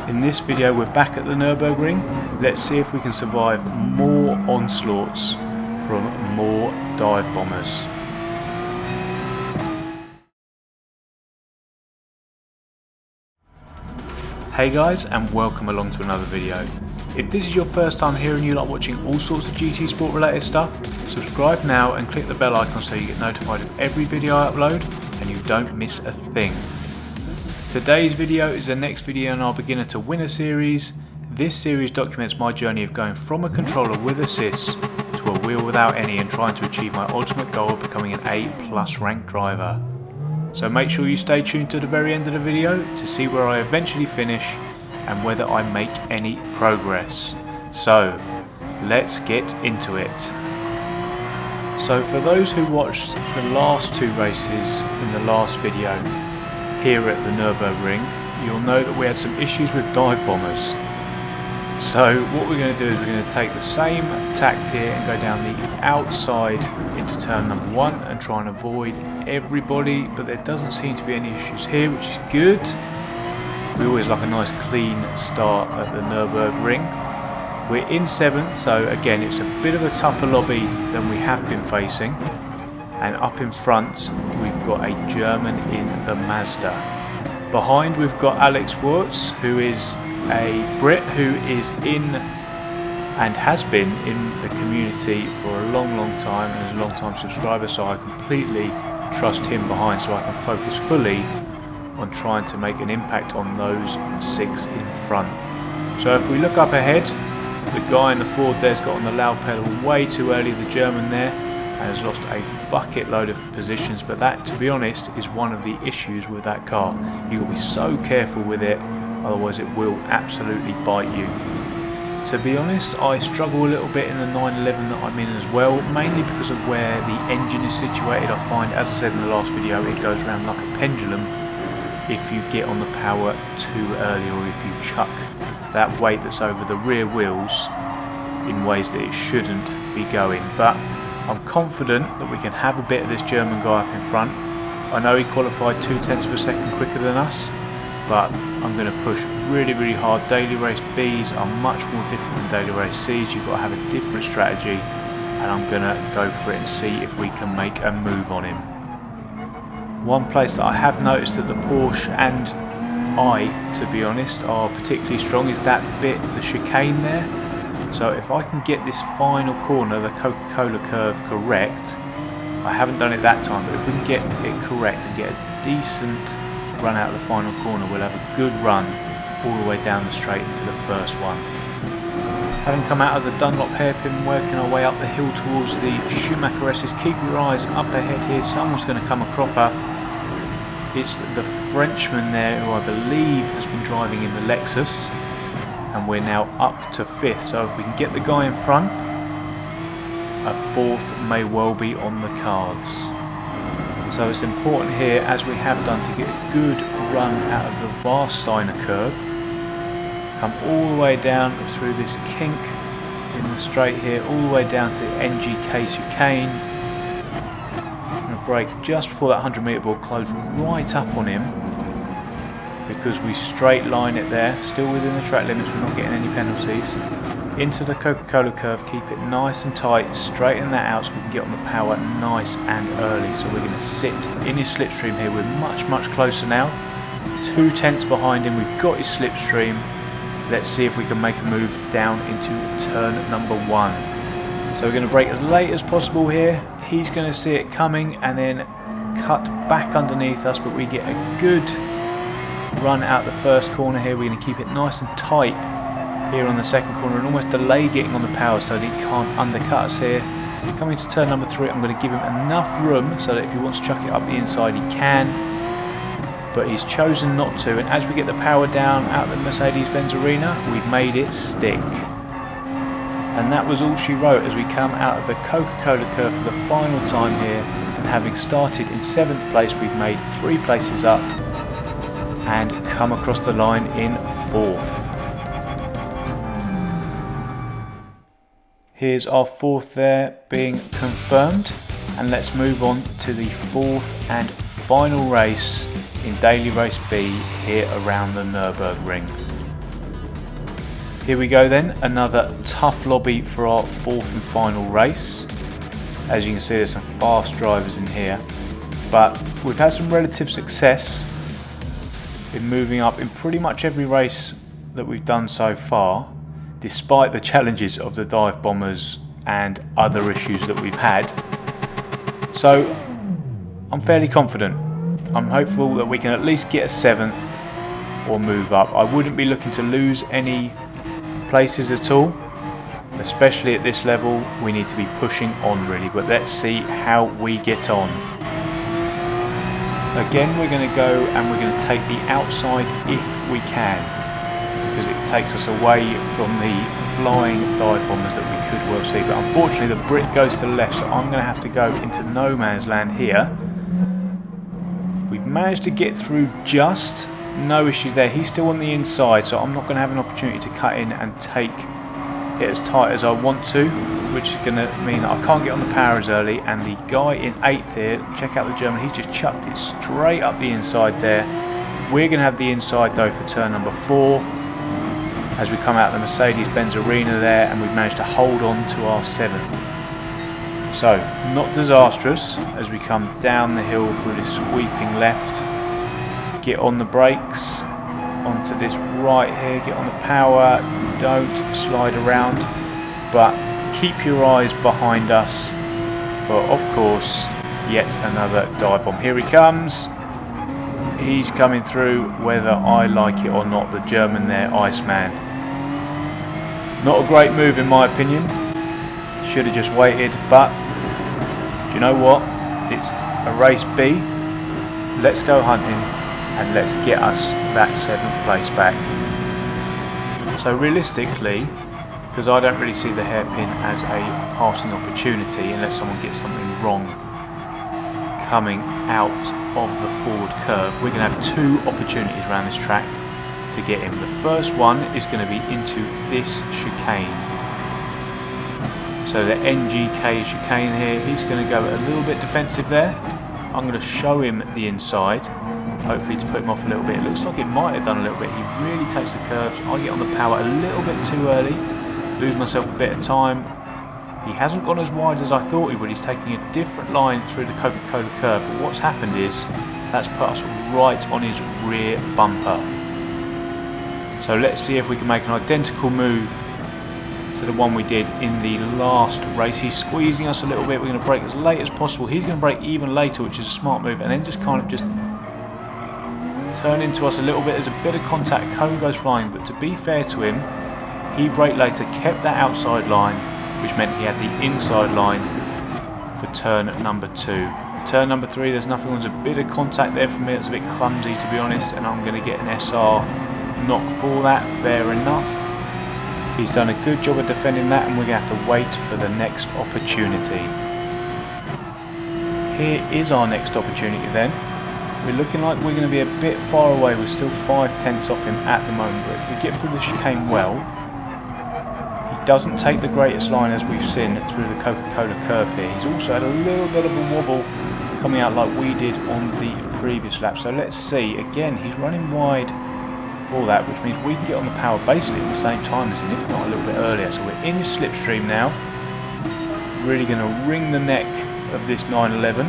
In this video we're back at the Nürburgring. Let's see if we can survive more onslaughts from more dive bombers. Hey guys, and welcome along to another video. If this is your first time here and you like watching all sorts of GT Sport related stuff, subscribe now and click the bell icon so you get notified of every video I upload and you don't miss a thing. Today's video is the next video in our beginner to winner series. This series documents my journey of going from a controller with assists to a wheel without any and trying to achieve my ultimate goal of becoming an A+ ranked driver. So make sure you stay tuned to the very end of the video to see where I eventually finish and whether I make any progress. So let's get into it. So for those who watched the last two races in the last video here at the Nürburgring, you'll know that we had some issues with dive bombers. So what we're going to do is we're going to take the same tact here and go down the outside into turn number 1 and try and avoid everybody, but there doesn't seem to be any issues here, which is good. We always like a nice clean start at the Nürburgring. We're in 7th, so again it's a bit of a tougher lobby than we have been facing. And up in front we've got a German in the Mazda. Behind we've got Alex Wirtz, who is a Brit who is in and has been in the community for a long time and is a long time subscriber, so I completely trust him behind so I can focus fully on trying to make an impact on those 6 in front. So if we look up ahead, the guy in the Ford there's got on the loud pedal way too early, the German there, and has lost a bucket load of positions, but that, to be honest, is one of the issues with that car. You've got to be so careful with it, otherwise it will absolutely bite you. To be honest, I struggle a little bit in the 911 that I'm in as well, mainly because of where the engine is situated. I find, as I said in the last video, it goes around like a pendulum if you get on the power too early, or if you chuck that weight that's over the rear wheels in ways that it shouldn't be going. But I'm confident that we can have a bit of this German guy up in front. I know he qualified 0.2 of a second quicker than us, but I'm going to push really hard. Daily race Bs are much more different than daily race Cs. You've got to have a different strategy, and I'm going to go for it and see if we can make a move on him. One place that I have noticed that the Porsche and I, to be honest, are particularly strong is that bit, the chicane there. So if I can get this final corner, the Coca-Cola curve, correct, I haven't done it that time, but if we can get it correct and get a decent run out of the final corner, we'll have a good run all the way down the straight into the first one. Having come out of the Dunlop hairpin, working our way up the hill towards the Schumacher S's, keep your eyes up ahead here, someone's going to come a cropper. It's the Frenchman there who I believe has been driving in the Lexus, and we're now up to 5th, so if we can get the guy in front, a 4th may well be on the cards. So it's important here, as we have done, to get a good run out of the Warsteiner curve. Come all the way down through this kink in the straight here, all the way down to the NGK chicane. I'm going to brake just before that 100 metre ball, close right up on him, because we straight line it there, still within the track limits, we're not getting any penalties. Into the Coca-Cola curve, keep it nice and tight, straighten that out so we can get on the power nice and early. So we're going to sit in his slipstream here, we're much closer now, 0.2 behind him, we've got his slipstream. Let's see if we can make a move down into turn number 1. So we're going to brake as late as possible here, he's going to see it coming and then cut back underneath us, but we get a good run out the first corner here. We're going to keep it nice and tight here on the second corner and almost delay getting on the power so that he can't undercut us here. Coming to turn number 3, I'm going to give him enough room so that if he wants to chuck it up the inside he can, but he's chosen not to, and as we get the power down out the Mercedes-Benz arena, we've made it stick. And that was all she wrote as we come out of the Coca-Cola curve for the final time here, and having started in 7th place, we've made 3 places up and come across the line in 4th. Here's our 4th there being confirmed, and let's move on to the 4th and final race in Daily Race B here around the Nürburgring. Here we go then, another tough lobby for our fourth and final race. As you can see, there's some fast drivers in here, but we've had some relative success in moving up in pretty much every race that we've done so far, despite the challenges of the dive bombers and other issues that we've had. So I'm fairly confident. I'm hopeful that we can at least get a 7th or move up. I wouldn't be looking to lose any places at all, especially at this level. We need to be pushing on really, but let's see how we get on. Again, we're going to go and we're going to take the outside if we can, because it takes us away from the flying dive bombers that we could well see. But unfortunately the Brit goes to the left, so I'm going to have to go into no man's land here. We've managed to get through just, no issues there. He's still on the inside, so I'm not going to have an opportunity to cut in and take it as tight as I want to, which is going to mean that I can't get on the power as early. And the guy in 8th here, check out the German, he's just chucked it straight up the inside there. We're going to have the inside though for turn number 4 as we come out the Mercedes-Benz arena there, and we've managed to hold on to our 7th. So not disastrous as we come down the hill through this sweeping left. Get on the brakes, onto this right here, get on the power, don't slide around, but keep your eyes behind us for, of course, yet another dive bomb. Here he comes. He's coming through whether I like it or not, the German there, Iceman. Not a great move in my opinion. Should have just waited, but do you know what? It's a race B. Let's go hunting and let's get us that 7th place back. So realistically, because I don't really see the hairpin as a passing opportunity unless someone gets something wrong coming out of the forward curve, we're going to have 2 opportunities around this track to get him. The first one is going to be into this chicane. So the NGK chicane here, he's going to go a little bit defensive there. I'm going to show him the inside, hopefully to put him off a little bit. It looks like it might have done a little bit. He really takes the curves. I get on the power a little bit too early, lose myself a bit of time. He hasn't gone as wide as I thought he would. He's taking a different line through the Coca-Cola curve, but what's happened is that's put us right on his rear bumper. So let's see if we can make an identical move to the one we did in the last race. He's squeezing us a little bit. We're going to brake as late as possible. He's going to brake even later, which is a smart move, and then just kind of just turn into us a little bit. There's a bit of contact, cone goes flying, but to be fair to him, he braked later, kept that outside line, which meant he had the inside line for turn number 2. Turn number 3, there's nothing, there's a bit of contact there for me. It's a bit clumsy to be honest, and I'm going to get an SR knock for that. Fair enough. He's done a good job of defending that, and we're going to have to wait for the next opportunity. Here is our next opportunity then. We're looking like we're going to be a bit far away. We're still 5/10 off him at the moment, but if we get through the chicane well, he doesn't take the greatest line as we've seen through the Coca-Cola curve here. He's also had a little bit of a wobble coming out like we did on the previous lap. So let's see. Again, he's running wide for that, which means we can get on the power basically at the same time as him, if not a little bit earlier. So we're in his slipstream now. Really going to wring the neck of this 911.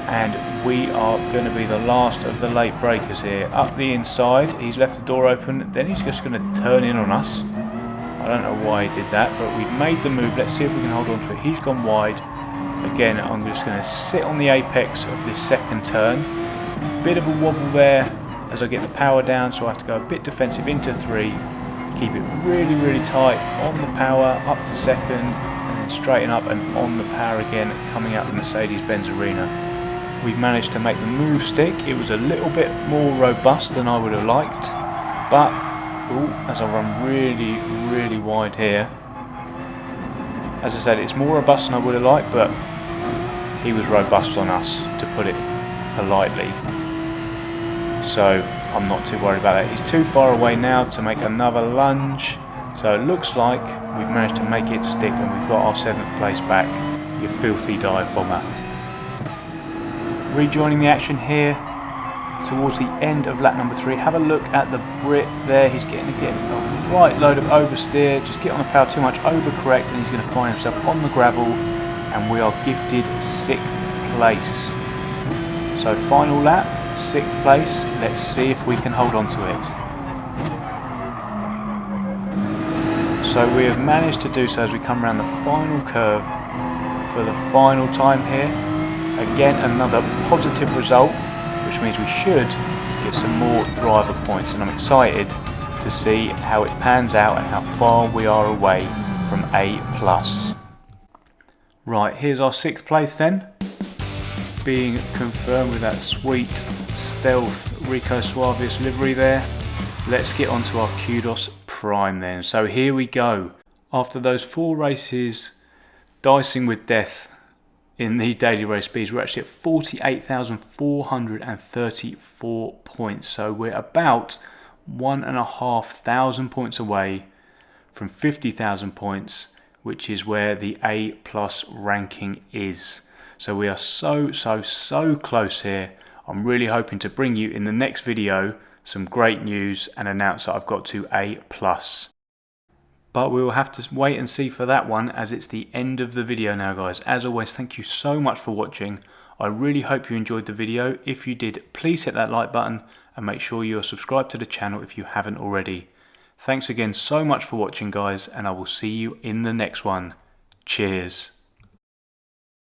And we are going to be the last of the late breakers here. Up the inside, he's left the door open, then he's just going to turn in on us. I don't know why he did that, but we've made the move. Let's see if we can hold on to it. He's gone wide. Again, I'm just going to sit on the apex of this second turn. Bit of a wobble there as I get the power down, so I have to go a bit defensive into 3. Keep it really, really tight on the power, up to second, and then straighten up and on the power again, coming out the Mercedes-Benz arena. We've managed to make the move stick. It was a little bit more robust than I would have liked, but as I run really, really wide here, as I said, it's more robust than I would have liked, but he was robust on us, to put it politely. So I'm not too worried about that. He's too far away now to make another lunge, so it looks like we've managed to make it stick and we've got our 7th place back. You filthy dive bomber. Rejoining the action here towards the end of lap number 3. Have a look at the Brit there. He's getting a right load of oversteer. Just get on the power too much, overcorrect, and he's going to find himself on the gravel. And we are gifted 6th place. So final lap, 6th place. Let's see if we can hold on to it. So we have managed to do so as we come around the final curve for the final time here. Again, another positive result, which means we should get some more driver points, and I'm excited to see how it pans out and how far we are away from A+. Right, here's our 6th place then, being confirmed with that sweet stealth Rico Suavis livery there. Let's get on to our Kudos Prime then. So here we go. After those 4 races dicing with death in the daily race speeds, we're actually at 48,434 points. So we're about 1,500 points away from 50,000 points, which is where the A+ ranking is. So we are so close here. I'm really hoping to bring you in the next video some great news and announce that I've got to A+. But we will have to wait and see for that one, as it's the end of the video now, guys. As always, thank you so much for watching. I really hope you enjoyed the video. If you did, please hit that like button and make sure you are subscribed to the channel if you haven't already. Thanks again so much for watching, guys, and I will see you in the next one. Cheers.